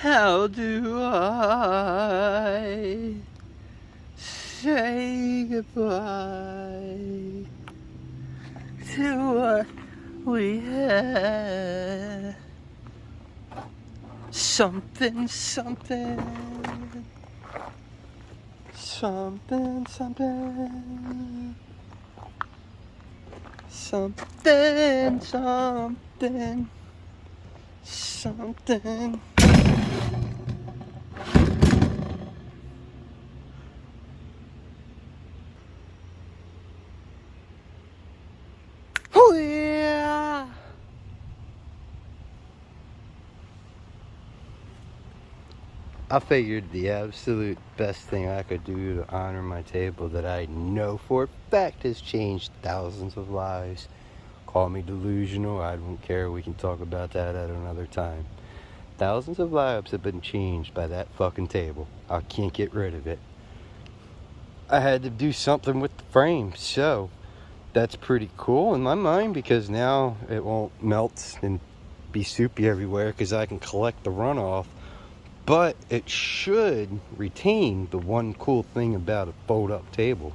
How do I say goodbye to what we had? Something, something, something, something, something, something, something. Oh yeah! I figured the absolute best thing I could do to honor my table that I know for a fact has changed thousands of lives. Call me delusional, I don't care, we can talk about that at another time. Thousands of lives have been changed by that fucking table. I can't get rid of it. I had to do something with the frame, so that's pretty cool in my mind because now it won't melt and be soupy everywhere because I can collect the runoff. But it should retain the one cool thing about a fold-up table.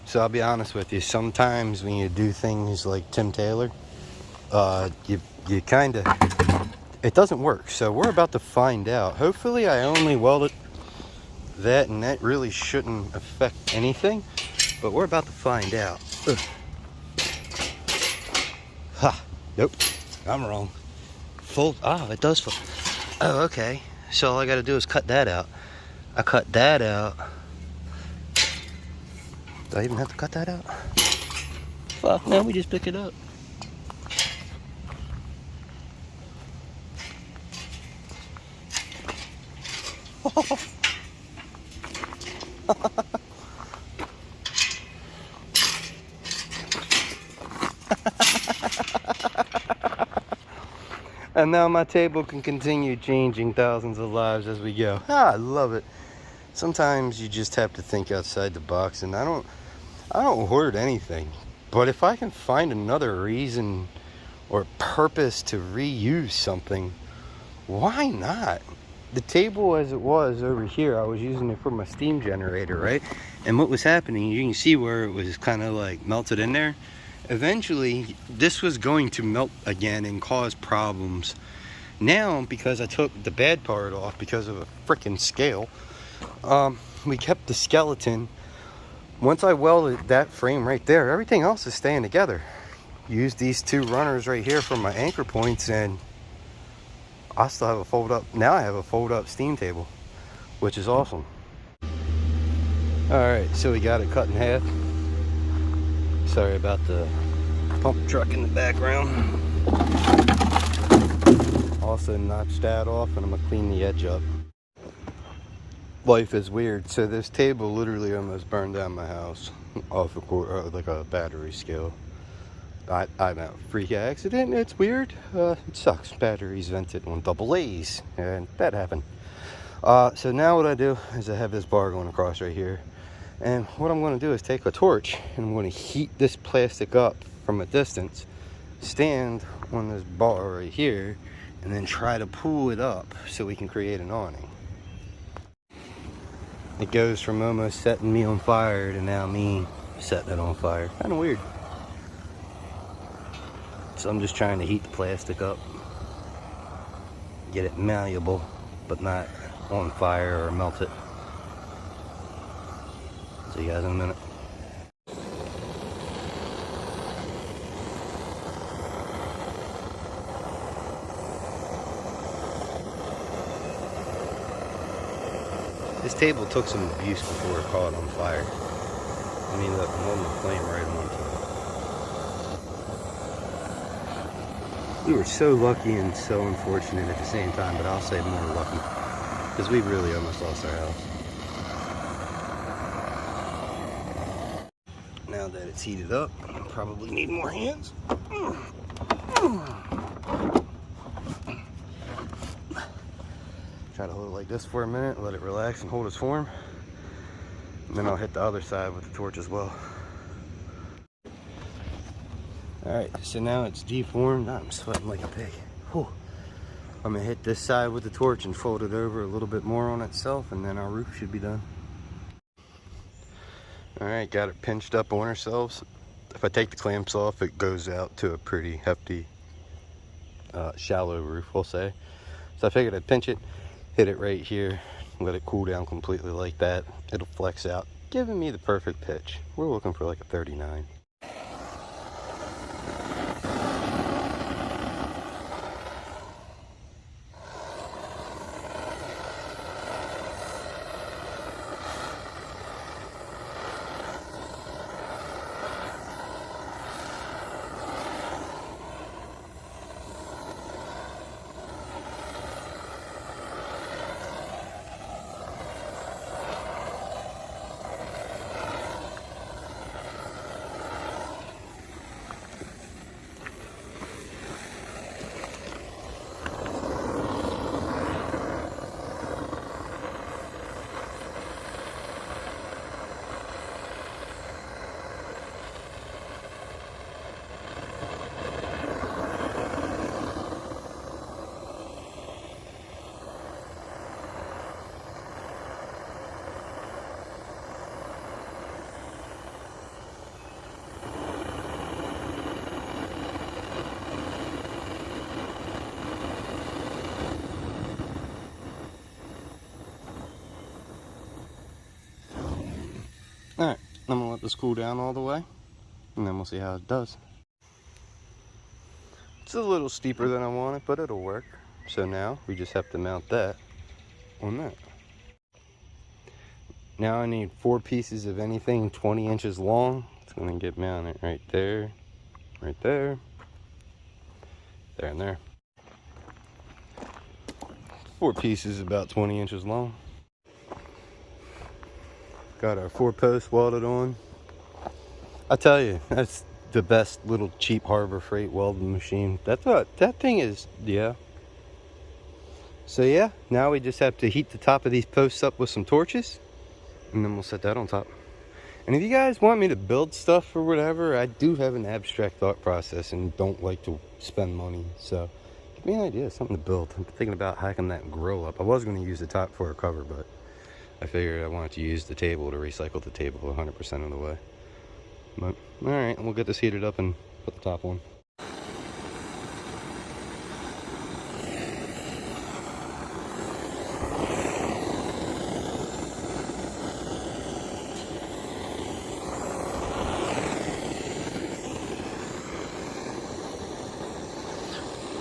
So I'll be honest with you, sometimes when you do things like Tim Taylor, you kind of, it doesn't work. So we're about to find out. Hopefully I only welded that and that really shouldn't affect anything, but we're about to find out. Ugh. Ha, nope, I'm wrong. Fold, it does fold. Oh, okay. So all I gotta do is cut that out. I cut that out. Do I even have to cut that out? Fuck, now we just pick it up. And now my table can continue changing thousands of lives as we go. I love it. Sometimes you just have to think outside the box, and I don't hoard anything. But if I can find another reason or purpose to reuse something, why not? The table as it was over here, I was using it for my steam generator, right? And what was happening, you can see where it was kind of like melted in there. Eventually, this was going to melt again and cause problems. Now, because I took the bad part off because of a freaking scale, we kept the skeleton. Once I welded that frame right there, everything else is staying together. Used these two runners right here for my anchor points, and I still have a fold-up. Now I have a fold-up steam table, which is awesome. All right, so we got it cut in half. Sorry about the pump truck in the background. Also notched that off, and I'm gonna clean the edge up. Life is weird. So this table literally almost burned down my house off like a battery scale. I'm a freak accident. It's weird. It sucks. Batteries vented on AA, and that happened. So now what I do is I have this bar going across right here. And what I'm going to do is take a torch and I'm going to heat this plastic up from a distance, stand on this bar right here, and then try to pull it up so we can create an awning. It goes from almost setting me on fire to now me setting it on fire. Kind of weird. So I'm just trying to heat the plastic up, get it malleable, but not on fire or melt it. See you guys in a minute. This table took some abuse before it caught on fire. I mean, look, I'm holding the flame right onto it. We were so lucky and so unfortunate at the same time, but I'll say more lucky, because we really almost lost our house. Now that it's heated up, I probably need more hands. Try to hold it like this for a minute, let it relax and hold its form. And then I'll hit the other side with the torch as well. Alright, so now it's deformed. I'm sweating like a pig. Whew. I'm gonna hit this side with the torch and fold it over a little bit more on itself, and then our roof should be done. All right, got it pinched up on ourselves. If I take the clamps off, it goes out to a pretty hefty, shallow roof, we'll say. So I figured I'd pinch it, hit it right here, let it cool down completely like that. It'll flex out, giving me the perfect pitch. We're looking for like a 39. All right, I'm gonna let this cool down all the way, and then we'll see how it does. It's a little steeper than I want it, but it'll work. So now we just have to mount that on that. Now I need 4 pieces of anything 20 inches long. It's gonna get mounted right there, right there, there and there. 4 pieces about 20 inches long. Got our 4 posts welded on. I tell you, that's the best little cheap Harbor Freight welding machine. That's what that thing is, yeah. So yeah, now we just have to heat the top of these posts up with some torches, and then we'll set that on top. And if you guys want me to build stuff or whatever, I do have an abstract thought process and don't like to spend money. So give me an idea, something to build. I'm thinking about hacking that grill up. I was going to use the top for a cover, but I figured I wanted to use the table to recycle the table 100% of the way. But, alright, we'll get this heated up and put the top on.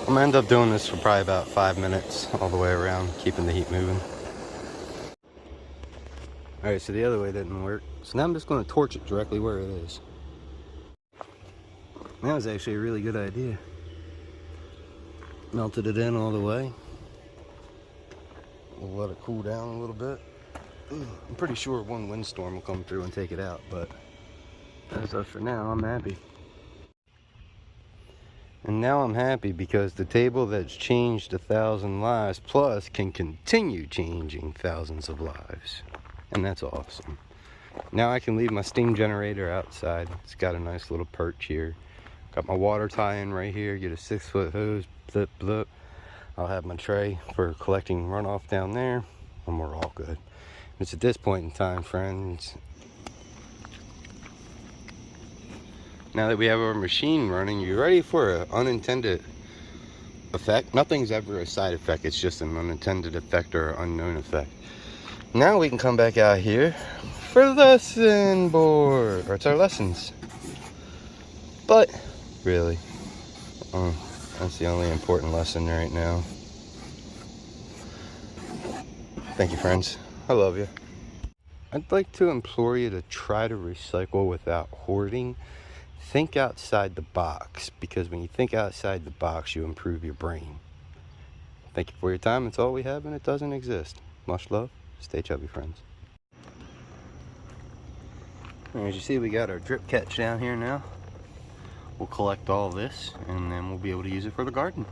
I'm gonna end up doing this for probably about 5 minutes all the way around, keeping the heat moving. Alright, so the other way didn't work. So now I'm just going to torch it directly where it is. That was actually a really good idea. Melted it in all the way. We'll let it cool down a little bit. I'm pretty sure one windstorm will come through and take it out, but as of for now, I'm happy. And now I'm happy because the table that's changed 1,000 lives plus can continue changing thousands of lives. And that's awesome. Now I can leave my steam generator outside. It's got a nice little perch here. Got my water tie-in right here. Get a 6-foot hose. Blip, blip. I'll have my tray for collecting runoff down there, and we're all good. It's at this point in time, friends, now that we have our machine running, you ready for an unintended effect? Nothing's ever a side effect. It's just an unintended effect or unknown effect. Now we can come back out here for lesson board, or it's our lessons. But really, that's the only important lesson right now. Thank you, friends. I love you. I'd like to implore you to try to recycle without hoarding. Think outside the box, because when you think outside the box, you improve your brain. Thank you for your time. It's all we have, and it doesn't exist. Much love. Stay chubby, friends. As you see, we got our drip catch down here now. We'll collect all this, and then we'll be able to use it for the garden.